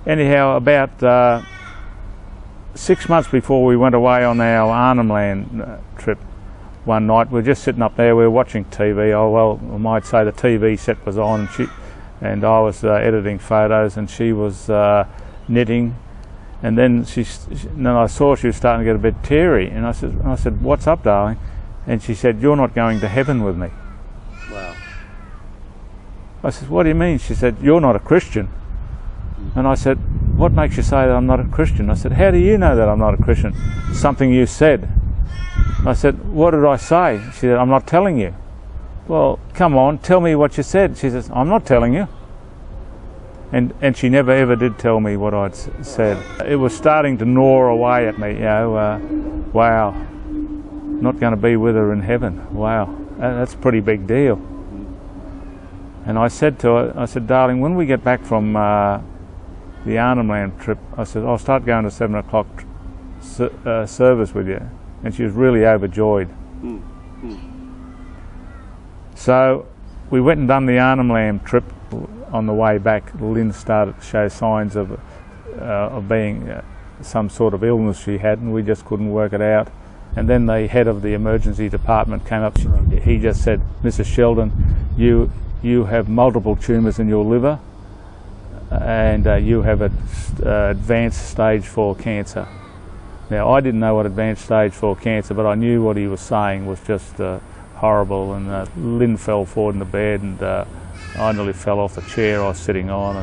Anyhow, about 6 months before we went away on our Arnhem Land trip, one night we were just sitting up there, we were watching TV. Oh well, I might say the TV set was on, and I was editing photos, and she was knitting. And then then I saw she was starting to get a bit teary, and I said, "What's up, darling?" And she said, "You're not going to heaven with me." Wow. I said, "What do you mean?" She said, "You're not a Christian." And I said, "What makes you say that I'm not a Christian?" I said, "How do you know that I'm not a Christian?" "Something you said." I said, "What did I say?" She said, "I'm not telling you." "Well, come on, tell me what you said." She says, "I'm not telling you." And she never ever did tell me what I'd said. It was starting to gnaw away at me, you know, wow, not going to be with her in heaven. Wow, that's a pretty big deal. And I said to her, I said, "Darling, when we get back from the Arnhem Land trip," I said, "I'll start going to 7 o'clock service with you." And she was really overjoyed. So we went and done the Arnhem Land trip. On the way back, Lynn started to show signs of being some sort of illness she had, and we just couldn't work it out. And then the head of the emergency department came up. He just said, "Mrs. Sheldon, you have multiple tumours in your liver, and you have advanced stage 4 cancer." Now, I didn't know what advanced stage 4 cancer, but I knew what he was saying was just horrible. And Lynn fell forward in the bed, and I nearly fell off the chair I was sitting on,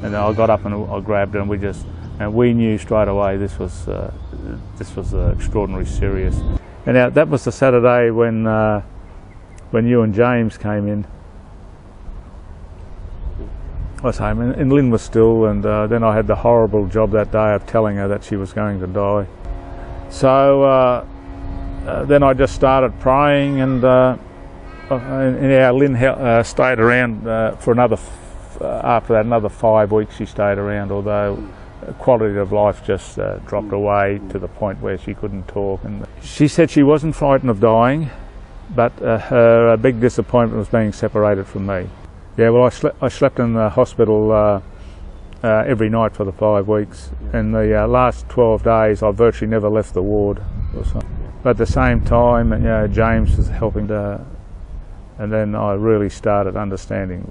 and I got up and I grabbed her, and we knew straight away this was extraordinarily serious. And now, that was the Saturday when you and James came in. I was home, and Lynn was still, and then I had the horrible job that day of telling her that she was going to die. So then I just started praying, and Lynn stayed around for after that, another 5 weeks she stayed around, although quality of life just dropped away to the point where she couldn't talk. And she said she wasn't frightened of dying, but her big disappointment was being separated from me. Yeah, well, I slept in the hospital every night for the 5 weeks. In the last 12 days, I virtually never left the ward. But at the same time, James was helping to. And then I really started understanding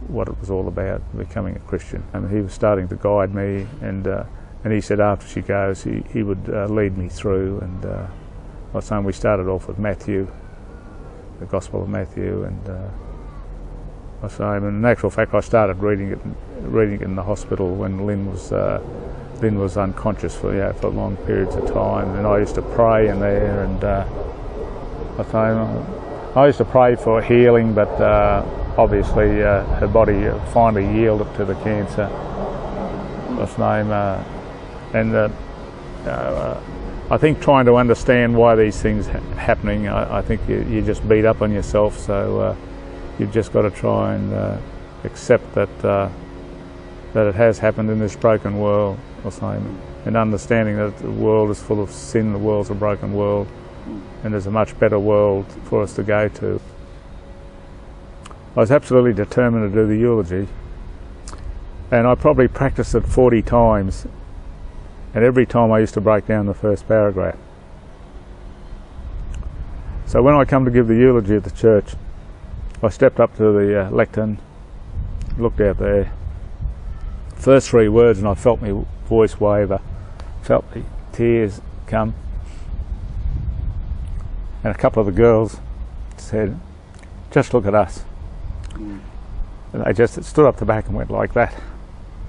what it was all about, becoming a Christian. And he was starting to guide me, and he said after she goes, he would lead me through. And I was saying we started off with Matthew, the Gospel of Matthew, and I was saying, in actual fact, I started reading it in the hospital when Lynn was unconscious for long periods of time, and I used to pray in there, and I used to pray for healing, but obviously her body finally yielded to the cancer. I think trying to understand why these things are happening, I think you just beat up on yourself, so you've just got to try and accept that it has happened in this broken world, and understanding that the world is full of sin, the world's a broken world, and there's a much better world for us to go to. I was absolutely determined to do the eulogy, and I probably practiced it 40 times, and every time I used to break down the first paragraph. So when I come to give the eulogy at the church, I stepped up to the lectern, looked out there, first 3 words, and I felt my voice waver, felt the tears come. And a couple of the girls said, "Just look at us." And they just stood up the back and went like that.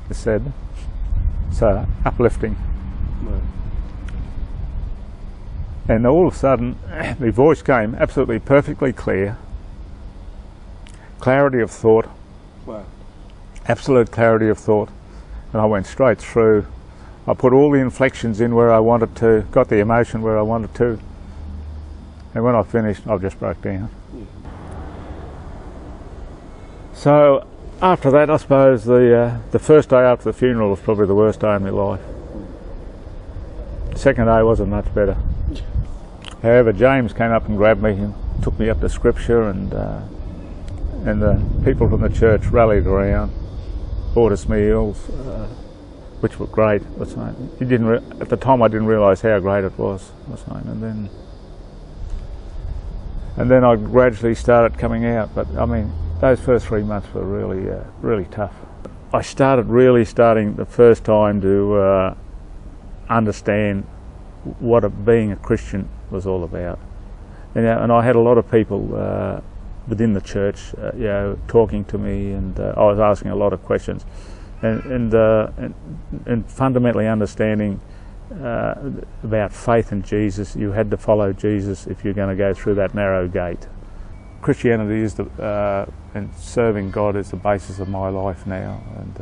They said, so uplifting. And all of a sudden, the voice came absolutely perfectly clear. Clarity of thought. Wow. Absolute clarity of thought. And I went straight through. I put all the inflections in where I wanted to, got the emotion where I wanted to. And when I finished, I just broke down. So after that, I suppose the first day after the funeral was probably the worst day of my life. The second day wasn't much better. However, James came up and grabbed me and took me up to Scripture, and the people from the church rallied around. bought us meals, which were great. At the time I didn't realise how great it was. And then I gradually started coming out. But I mean, those first 3 months were really tough. I started the first time to understand what being a Christian was all about. And I had a lot of people within the church, talking to me, and I was asking a lot of questions, and fundamentally understanding about faith in Jesus. You had to follow Jesus if you're going to go through that narrow gate. Christianity is and serving God is the basis of my life now, and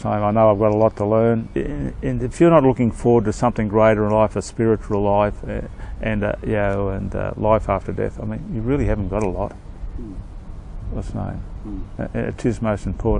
I know I've got a lot to learn. And if you're not looking forward to something greater in life, a spiritual life, and life after death, I mean, you really haven't got a lot. It is most important.